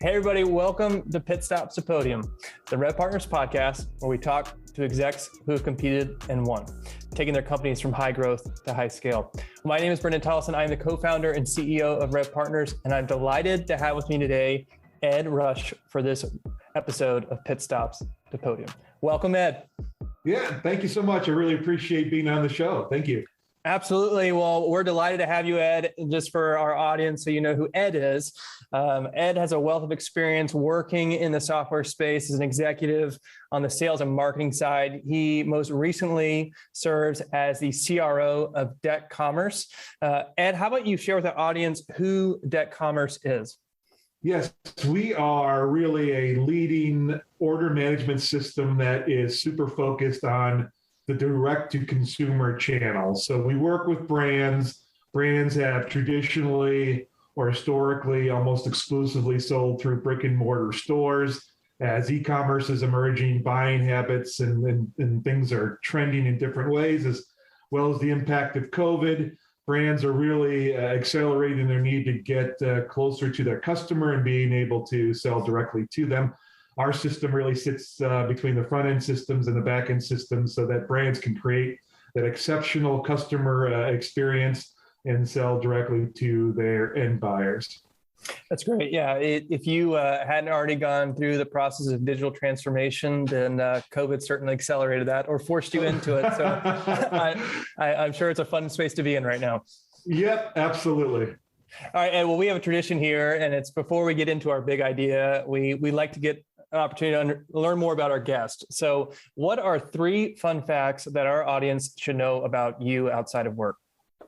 Hey everybody, welcome to Pit Stops to Podium, the Rev Partners podcast where we talk to execs who have competed and won, taking their companies from high growth to high scale. My name is Brendan Tollison. I'm the co-founder and CEO of Rev Partners, and I'm delighted to have with me today Ed Rusch for this episode of Pit Stops to Podium. Welcome, Ed. Yeah, thank you so much. I really appreciate being on the show. Thank you. Absolutely. Well, we're delighted to have you, Ed. Just for our audience, so you know who Ed is. Ed has a wealth of experience working in the software space as an executive on the sales and marketing side. He most recently serves as the CRO of Deck Commerce. Ed, how about you share with the audience who Deck Commerce is? Yes, we are really a leading order management system that is super focused on the direct-to-consumer channel. So we work with brands. Brands have traditionally or historically almost exclusively sold through brick and mortar stores. As e-commerce is emerging, buying habits and things are trending in different ways, as well as the impact of COVID, brands are really accelerating their need to get closer to their customer and being able to sell directly to them. Our system really sits between the front-end systems and the back-end systems so that brands can create that exceptional customer experience and sell directly to their end buyers. That's great. Yeah. If you hadn't already gone through the process of digital transformation, then COVID certainly accelerated that or forced you into it. So I'm sure it's a fun space to be in right now. Yep, absolutely. All right. And well, we have a tradition here, and it's before we get into our big idea, we like to get an opportunity to learn more about our guest. So what are 3 fun facts that our audience should know about you outside of work?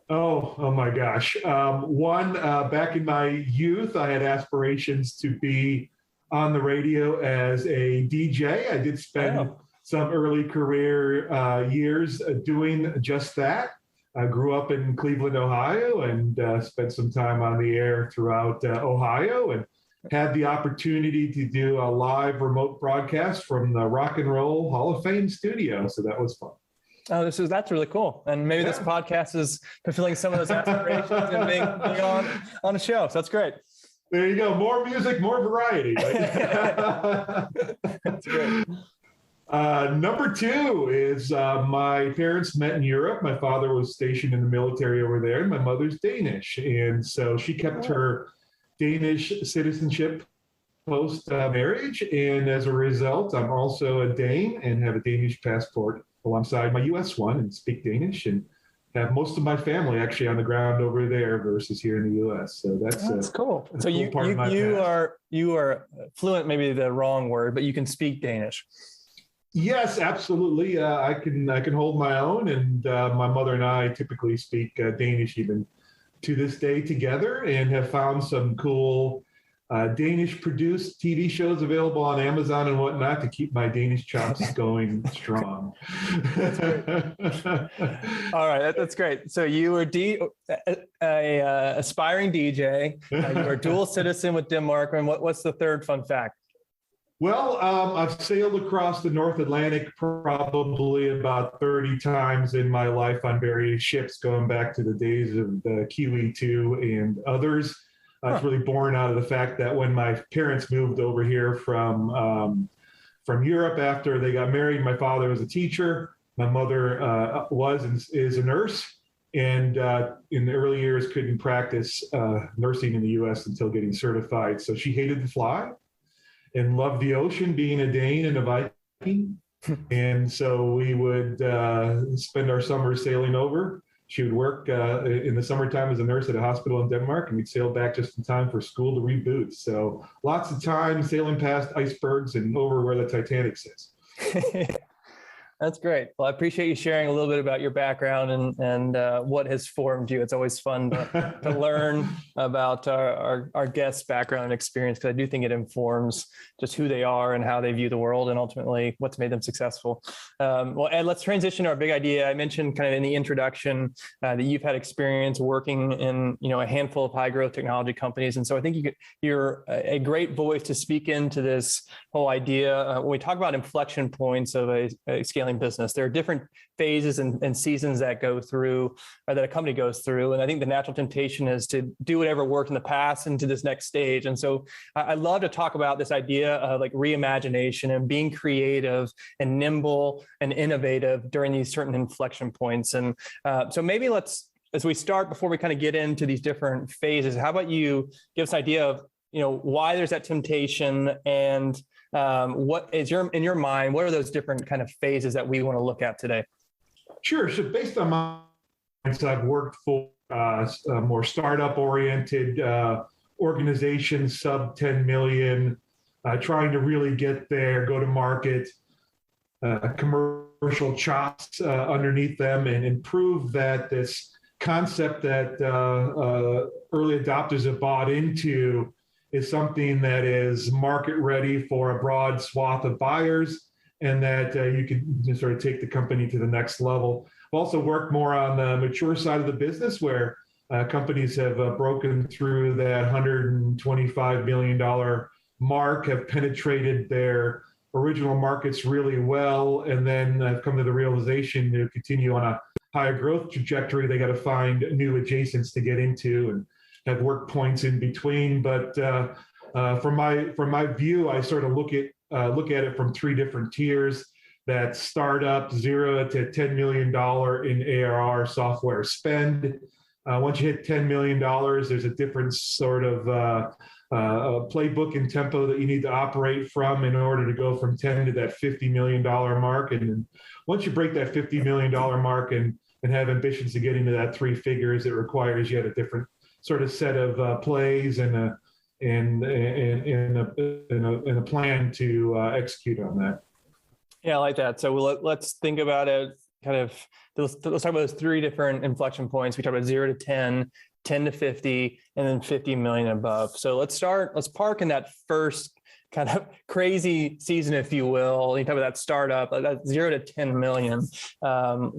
Oh my gosh. One, back in my youth, I had aspirations to be on the radio as a DJ. I did spend some early career years doing just that. I grew up in Cleveland, Ohio, and spent some time on the air throughout Ohio, and had the opportunity to do a live remote broadcast from the Rock and Roll Hall of Fame studio. So that was fun. Oh, that's really cool. And maybe this podcast is fulfilling some of those aspirations and being on a show. So that's great. There you go. More music, more variety. Right? That's great. Number 2 is my parents met in Europe. My father was stationed in the military over there, and my mother's Danish. And so she kept her Danish citizenship post-marriage. And as a result, I'm also a Dane and have a Danish passport alongside my U.S. one, and speak Danish, and have most of my family actually on the ground over there versus here in the U.S. So that's cool. So cool you are fluent, maybe the wrong word, but you can speak Danish. Yes, absolutely. I can hold my own, and my mother and I typically speak Danish even to this day together, and have found some cool Danish-produced TV shows available on Amazon and whatnot to keep my Danish chops going strong. All right, that's great. So you were a aspiring DJ. You were a dual citizen with Denmark. And what's the 3rd fun fact? Well, I've sailed across the North Atlantic probably about 30 times in my life on various ships, going back to the days of the Kiwi 2 and others. It's really born out of the fact that when my parents moved over here from Europe after they got married, my father was a teacher. My mother was and is a nurse, and in the early years couldn't practice nursing in the U.S. until getting certified. So she hated to fly and loved the ocean, being a Dane and a Viking. And so we would spend our summers sailing over. She would work in the summertime as a nurse at a hospital in Denmark, and we'd sail back just in time for school to reboot. So lots of time sailing past icebergs and over where the Titanic sits. That's great. Well, I appreciate you sharing a little bit about your background and what has formed you. It's always fun to learn about our guests' background and experience, because I do think it informs just who they are and how they view the world and ultimately what's made them successful. Well, Ed, let's transition to our big idea. I mentioned kind of in the introduction that you've had experience working in a handful of high growth technology companies. And so I think you're a great voice to speak into this whole idea. When we talk about inflection points of a scaling scaling business. There are different phases and seasons that go through, or that a company goes through. And I think the natural temptation is to do whatever worked in the past into this next stage. And so I love to talk about this idea of like reimagination and being creative and nimble and innovative during these certain inflection points. And so maybe as we start, before we kind of get into these different phases, how about you give us an idea of, why there's that temptation, and what is in your mind, what are those different kind of phases that we want to look at today? Sure. So based on my experience, I've worked for more startup oriented organizations, sub 10 million, trying to really get their go to market commercial chops underneath them and prove that this concept that early adopters have bought into is something that is market ready for a broad swath of buyers, and that you can sort of take the company to the next level. I've also worked more on the mature side of the business, where companies have broken through that $125 million mark, have penetrated their original markets really well, and then have come to the realization to continue on a higher growth trajectory, they got to find new adjacents to get into and have work points in between. But from my view, I sort of look at it from three different tiers: that startup, $0 to $10 million in ARR software spend. Once you hit $10 million, there's a different sort of playbook and tempo that you need to operate from in order to go from 10 to that $50 million mark. And then once you break that $50 million mark and have ambitions to get into that three figures, it requires you have a different sort of set of plays and a plan to execute on that. Yeah, I like that. So let's think about it kind of, let's talk about those three different inflection points. We talked about 0 to 10, 10 to 50, and then 50 million above. So let's park in that first kind of crazy season, if you will. You talk about that startup, that 0 to 10 million.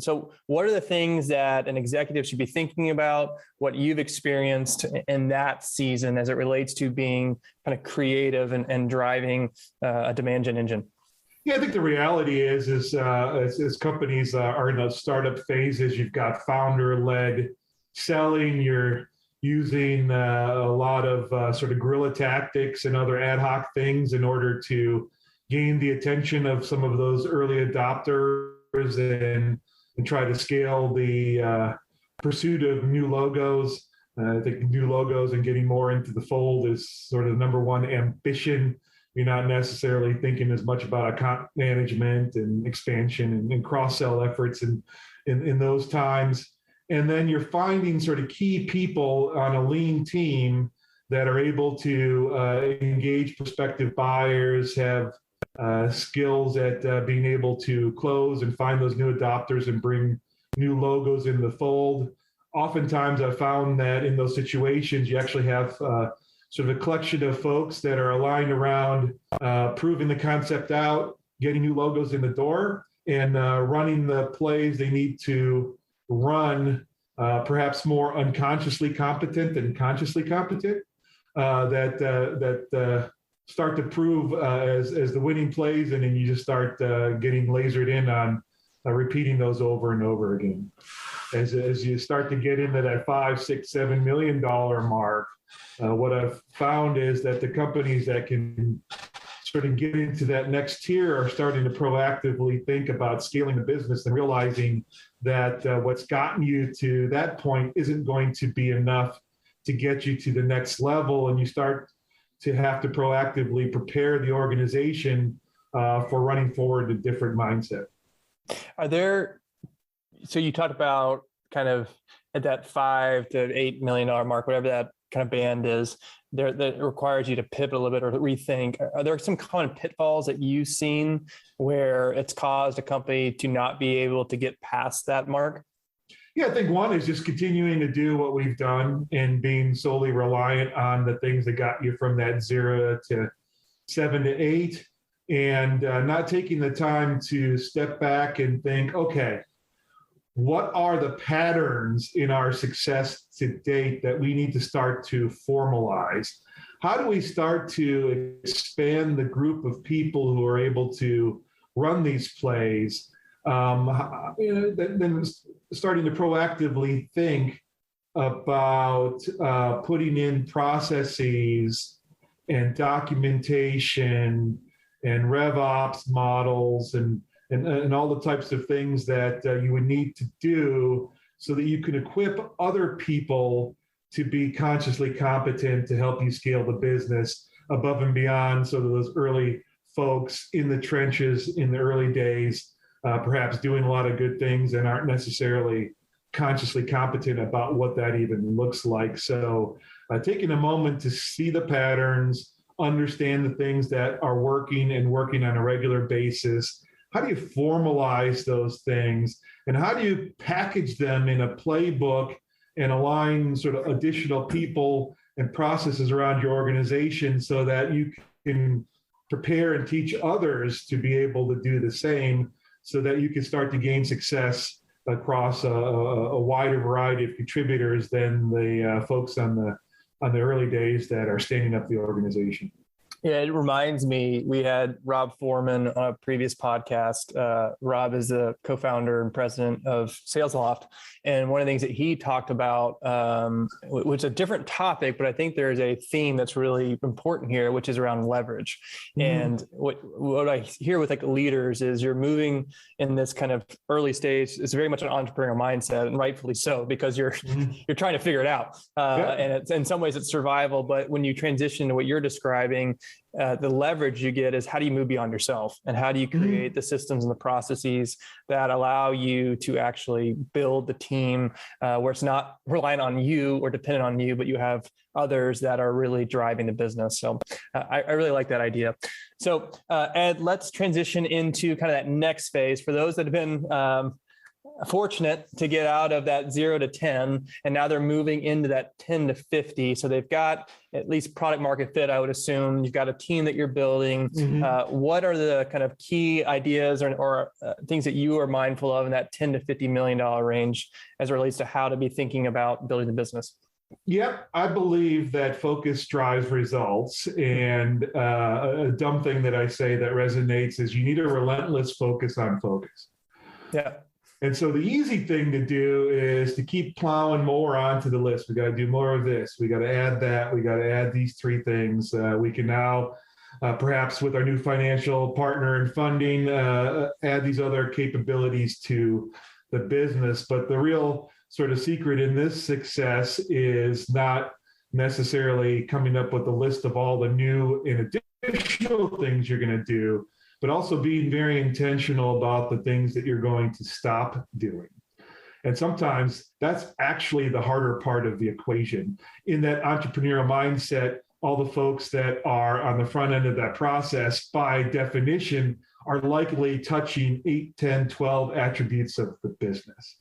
So what are the things that an executive should be thinking about, what you've experienced in that season as it relates to being kind of creative and driving a demand gen engine? Yeah, I think the reality is as companies are in those startup phases, you've got founder-led selling, you're using a lot of sort of guerrilla tactics and other ad hoc things in order to gain the attention of some of those early adopters and try to scale the pursuit of new logos. I think new logos and getting more into the fold is sort of the number one ambition. You're not necessarily thinking as much about account management and expansion and cross-sell efforts in those times. And then you're finding sort of key people on a lean team that are able to engage prospective buyers, have skills at being able to close and find those new adopters and bring new logos in the fold. Oftentimes I've found that in those situations, you actually have sort of a collection of folks that are aligned around proving the concept out, getting new logos in the door, and running the plays they need to run, perhaps more unconsciously competent than consciously competent, that start to prove as the winning plays, and then you just start getting lasered in on repeating those over and over again. As you start to get into that $5, $6, $7 million mark, what I've found is that the companies that can sort of get into that next tier are starting to proactively think about scaling the business and realizing that what's gotten you to that point isn't going to be enough to get you to the next level, and you start to have to proactively prepare the organization for running forward a different mindset. So you talked about kind of at that $5 to $8 million mark, whatever that kind of band is, there that requires you to pivot a little bit or rethink. Are there some common pitfalls that you've seen where it's caused a company to not be able to get past that mark? Yeah, I think one is just continuing to do what we've done and being solely reliant on the things that got you from that 0 to 7 to 8, and not taking the time to step back and think, okay, what are the patterns in our success to date that we need to start to formalize? How do we start to expand the group of people who are able to run these plays then starting to proactively think about putting in processes and documentation and RevOps models and all the types of things that you would need to do so that you can equip other people to be consciously competent to help you scale the business above and beyond sort of those early folks in the trenches in the early days, perhaps doing a lot of good things and aren't necessarily consciously competent about what that even looks like. So taking a moment to see the patterns, understand the things that are working and working on a regular basis. How do you formalize those things? And how do you package them in a playbook and align sort of additional people and processes around your organization so that you can prepare and teach others to be able to do the same so that you can start to gain success across a wider variety of contributors than the folks on the early days that are standing up the organization. Yeah, it reminds me, we had Rob Foreman on a previous podcast. Rob is the co-founder and president of SalesLoft. And one of the things that he talked about, which is a different topic, but I think there's a theme that's really important here, which is around leverage. Mm-hmm. And what I hear with like leaders is you're moving in this kind of early stage. It's very much an entrepreneurial mindset, and rightfully so, because you're trying to figure it out. And it's, in some ways it's survival, but when you transition to what you're describing, the leverage you get is how do you move beyond yourself, and how do you create the systems and the processes that allow you to actually build the team where it's not relying on you or dependent on you, but you have others that are really driving the business. So I really like that idea. So Ed, let's transition into kind of that next phase for those that have been fortunate to get out of that 0 to 10, and now they're moving into that 10 to 50. So they've got at least product market fit, I would assume. You've got a team that you're building. What are the kind of key ideas or things that you are mindful of in that $10 to $50 million range as it relates to how to be thinking about building the business? Yep, I believe that focus drives results. And a dumb thing that I say that resonates is you need a relentless focus on focus. Yeah. And so the easy thing to do is to keep plowing more onto the list. We got to do more of this. We got to add that. We got to add these 3 things. We can now, perhaps with our new financial partner and funding, add these other capabilities to the business. But the real sort of secret in this success is not necessarily coming up with a list of all the new and additional things you're going to do, but also being very intentional about the things that you're going to stop doing. And sometimes that's actually the harder part of the equation. In that entrepreneurial mindset, all the folks that are on the front end of that process, by definition, are likely touching 8, 10, 12 attributes of the business,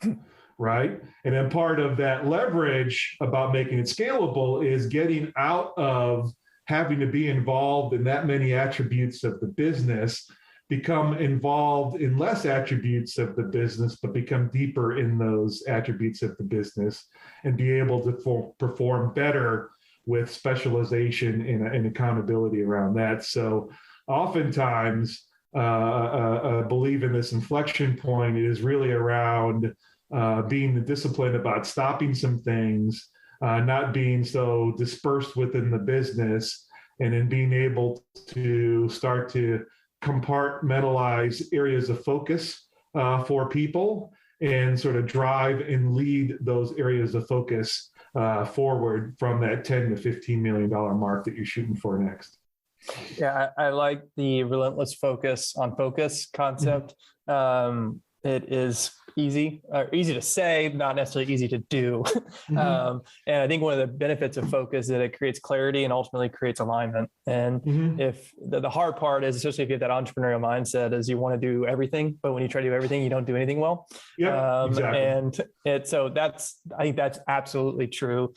right? And then part of that leverage about making it scalable is getting out of having to be involved in that many attributes of the business, become involved in less attributes of the business, but become deeper in those attributes of the business and be able to perform better with specialization and accountability around that. So oftentimes, I believe in this inflection point is really around being disciplined about stopping some things, not being so dispersed within the business, and then being able to start to compartmentalize areas of focus for people and sort of drive and lead those areas of focus forward from that $10 to $15 million mark that you're shooting for next. Yeah, I like the relentless focus on focus concept. It is easy to say, not necessarily easy to do. And I think one of the benefits of focus is that it creates clarity and ultimately creates alignment. And if the hard part is, especially if you have that entrepreneurial mindset, is you want to do everything, but when you try to do everything, you don't do anything well. Exactly. And I think that's absolutely true.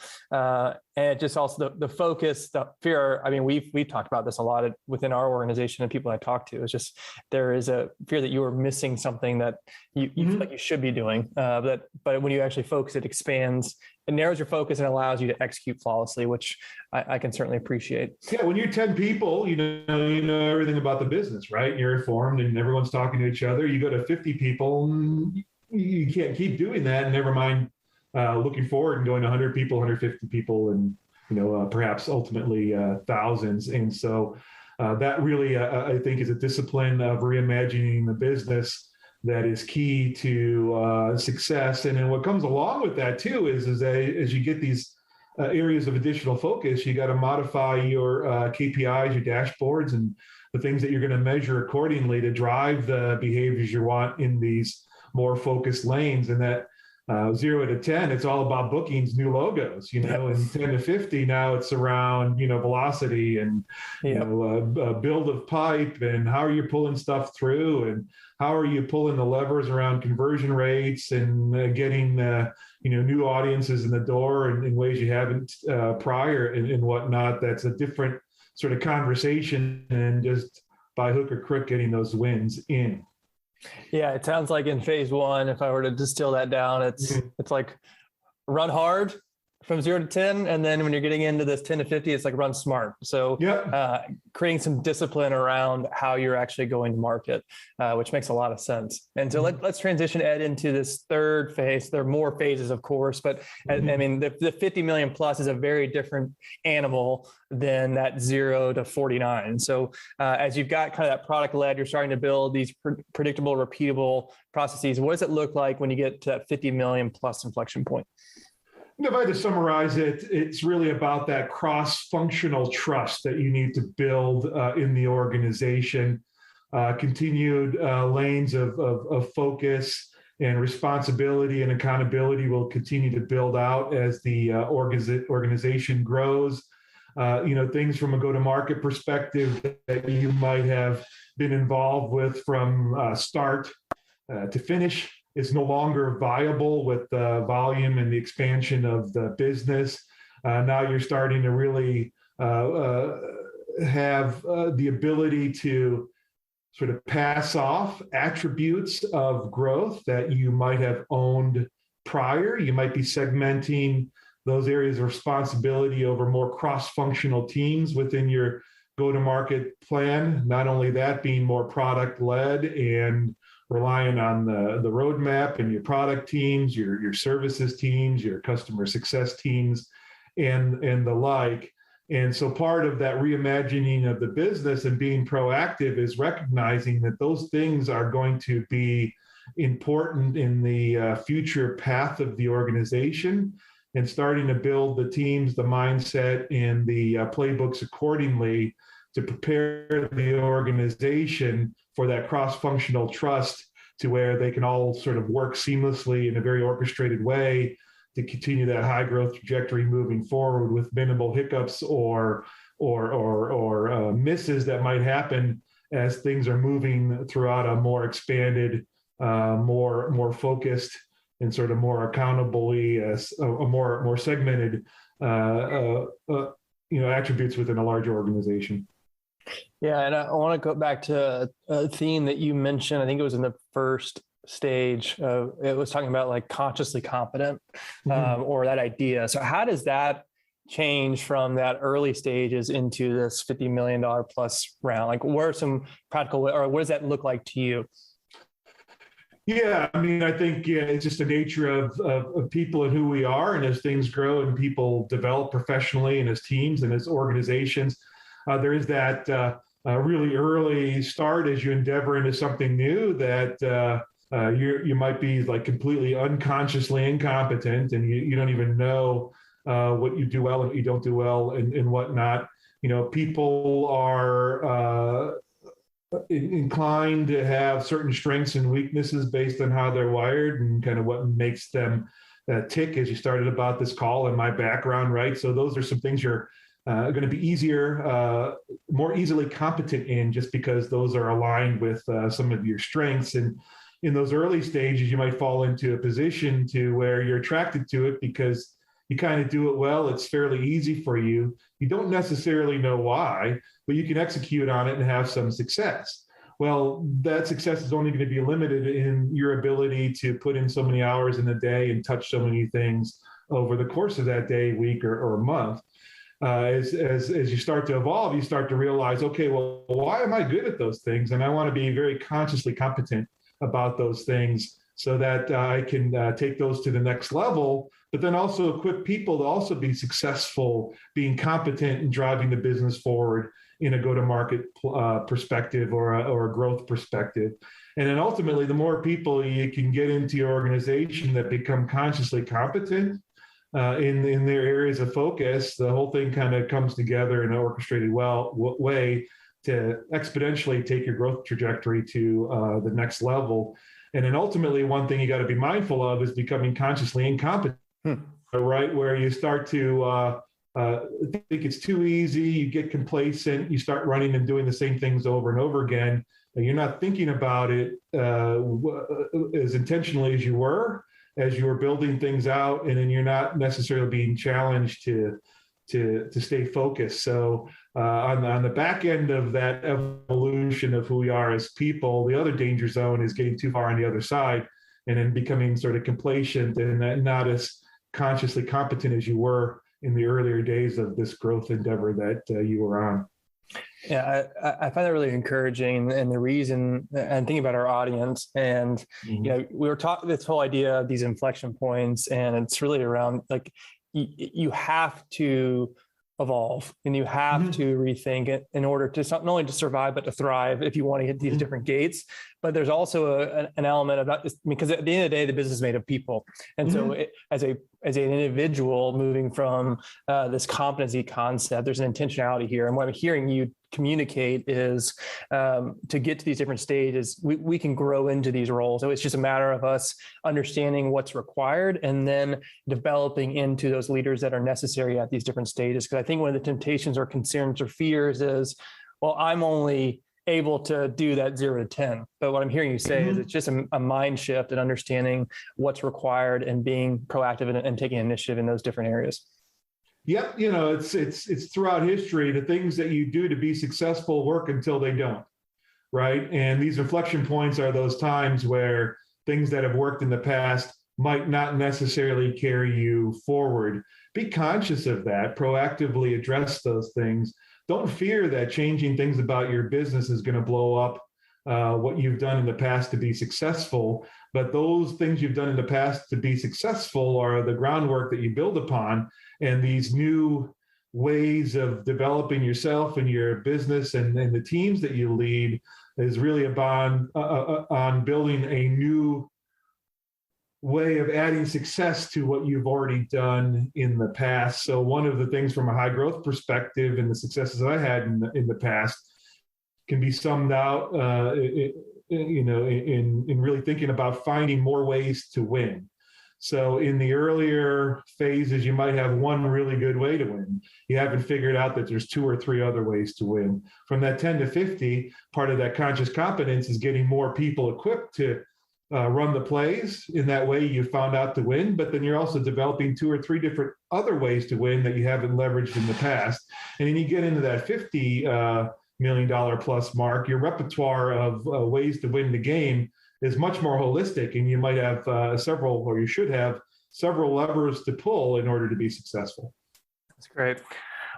And just also the focus, the fear. I mean, we've talked about this a lot within our organization and people I talk to. It's just there is a fear that you are missing something that you feel like you should be doing. But when you actually focus, it expands, it narrows your focus and allows you to execute flawlessly, which I can certainly appreciate. Yeah, when you're 10 people, you know everything about the business, right? You're informed and everyone's talking to each other. You go to 50 people, and you can't keep doing that. And never mind looking forward and going to 100 people, 150 people, and perhaps ultimately thousands. And so that really, I think, is a discipline of reimagining the business that is key to success. And then what comes along with that too is as you get these areas of additional focus, you got to modify your KPIs, your dashboards, and the things that you're going to measure accordingly to drive the behaviors you want in these more focused lanes. And that 0 to 10, it's all about bookings, new logos, and 10 to 50, now it's around, velocity and, build of pipe, and how are you pulling stuff through, and how are you pulling the levers around conversion rates and getting, new audiences in the door in ways you haven't prior and whatnot. That's a different sort of conversation than just by hook or crook getting those wins in. Yeah, it sounds like in phase one, if I were to distill that down, it's like run hard from 0 to 10. And then when you're getting into this 10 to 50, it's like run smart. So creating some discipline around how you're actually going to market, which makes a lot of sense. And so let's transition, Ed, into this third phase. There are more phases, of course, but I mean, the 50 million plus is a very different animal than that 0 to 49. So as you've got kind of that product led, you're starting to build these predictable, repeatable processes. What does it look like when you get to that 50 million plus inflection point? If I had to summarize it, it's really about that cross-functional trust that you need to build in the organization, continued lanes of focus and responsibility and accountability will continue to build out as the organization grows. Things from a go-to-market perspective that you might have been involved with from start to finish is no longer viable with the volume and the expansion of the business. Now you're starting to really have the ability to sort of pass off attributes of growth that you might have owned prior. You might be segmenting those areas of responsibility over more cross-functional teams within your go-to-market plan. Not only that, being more product-led and relying on the roadmap and your product teams, your services teams, your customer success teams, and the like. And so part of that reimagining of the business and being proactive is recognizing that those things are going to be important in the future path of the organization, and starting to build the teams, the mindset, and the playbooks accordingly to prepare the organization for that cross-functional trust to where they can all sort of work seamlessly in a very orchestrated way to continue that high growth trajectory moving forward with minimal hiccups or misses that might happen as things are moving throughout a more expanded, more focused, and sort of more accountably, a more segmented, attributes within a larger organization. Yeah, and I want to go back to a theme that you mentioned. I think it was in the first stage. It was talking about like consciously competent, or that idea. So how does that change from that early stages into this $50 million plus round? Like, what are some practical, or what does that look like to you? Yeah, I mean, I think it's just the nature of people and who we are. And as things grow and people develop professionally and as teams and as organizations, there is that really early start as you endeavor into something new that you might be like completely unconsciously incompetent, and you don't even know what you do well and what you don't do well and whatnot. People are inclined to have certain strengths and weaknesses based on how they're wired and kind of what makes them tick, as you started about this call and my background, right? So those are some things you're going to be more easily competent in, just because those are aligned with some of your strengths. And in those early stages, you might fall into a position to where you're attracted to it because you kind of do it well. It's fairly easy for you. You don't necessarily know why, but you can execute on it and have some success. Well, that success is only going to be limited in your ability to put in so many hours in a day and touch so many things over the course of that day, week, or month. As you start to evolve, you start to realize, okay, well, why am I good at those things? And I want to be very consciously competent about those things so that I can take those to the next level, but then also equip people to also be successful, being competent in driving the business forward in a go-to-market perspective or a growth perspective. And then ultimately, the more people you can get into your organization that become consciously competent in their areas of focus, the whole thing kind of comes together in an orchestrated way to exponentially take your growth trajectory to the next level. And then ultimately, one thing you got to be mindful of is becoming consciously incompetent, right? Where you start to think it's too easy, you get complacent, you start running and doing the same things over and over again, and you're not thinking about it as intentionally as you were building things out, and then you're not necessarily being challenged to stay focused. So on the back end of that evolution of who we are as people, the other danger zone is getting too far on the other side and then becoming sort of complacent and not as consciously competent as you were in the earlier days of this growth endeavor that you were on. Yeah, I find that really encouraging. And the reason, and thinking about our audience, and we were talking this whole idea of these inflection points, and it's really around like you have to evolve and you have to rethink it in order to not only to survive, but to thrive if you want to hit these different gates. But there's also an element of that, because at the end of the day, the business is made of people. And so as an individual moving from this competency concept, there's an intentionality here. And what I'm hearing you communicate is to get to these different stages, we can grow into these roles. So it's just a matter of us understanding what's required and then developing into those leaders that are necessary at these different stages. Because I think one of the temptations or concerns or fears is, well, I'm only able to do that 0 to 10. But what I'm hearing you say is it's just a mind shift and understanding what's required and being proactive and taking initiative in those different areas. Yep. It's throughout history, the things that you do to be successful work until they don't, right? And these inflection points are those times where things that have worked in the past might not necessarily carry you forward. Be conscious of that, proactively address those things. Don't fear that changing things about your business is going to blow up what you've done in the past to be successful. But those things you've done in the past to be successful are the groundwork that you build upon. And these new ways of developing yourself and your business and the teams that you lead is really on building a new way of adding success to what you've already done in the past. So one of the things from a high growth perspective and the successes I had in the past can be summed out, in really thinking about finding more ways to win. So in the earlier phases, you might have one really good way to win. You haven't figured out that there's 2 or 3 other ways to win. From that 10 to 50, part of that conscious competence is getting more people equipped to run the plays. In that way, you found out to win, but then you're also developing 2 or 3 different other ways to win that you haven't leveraged in the past. And then you get into that $50 million plus mark, your repertoire of ways to win the game is much more holistic, and you might have you should have several levers to pull in order to be successful. That's great.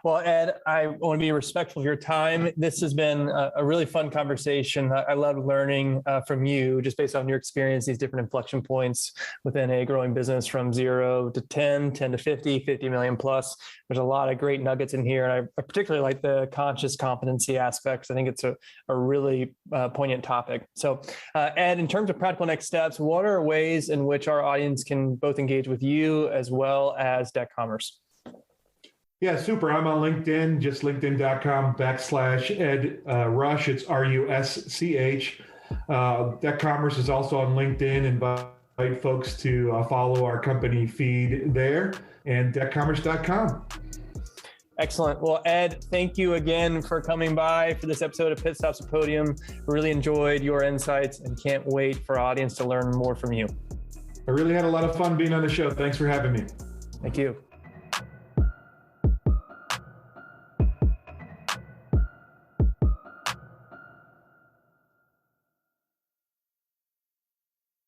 Well, Ed, I want to be respectful of your time. This has been a really fun conversation. I love learning from you just based on your experience, these different inflection points within a growing business from 0 to 10, 10 to 50, 50 million plus. There's a lot of great nuggets in here. And I particularly like the conscious competency aspects. I think it's a really poignant topic. So Ed, in terms of practical next steps, what are ways in which our audience can both engage with you as well as Deck Commerce? Yeah, super. I'm on LinkedIn, just linkedin.com/Ed Rusch. It's RUSCH. Deck Commerce is also on LinkedIn. Invite folks to follow our company feed there, and deckcommerce.com. Excellent. Well, Ed, thank you again for coming by for this episode of Pit Stops at Podium. Really enjoyed your insights and can't wait for our audience to learn more from you. I really had a lot of fun being on the show. Thanks for having me. Thank you.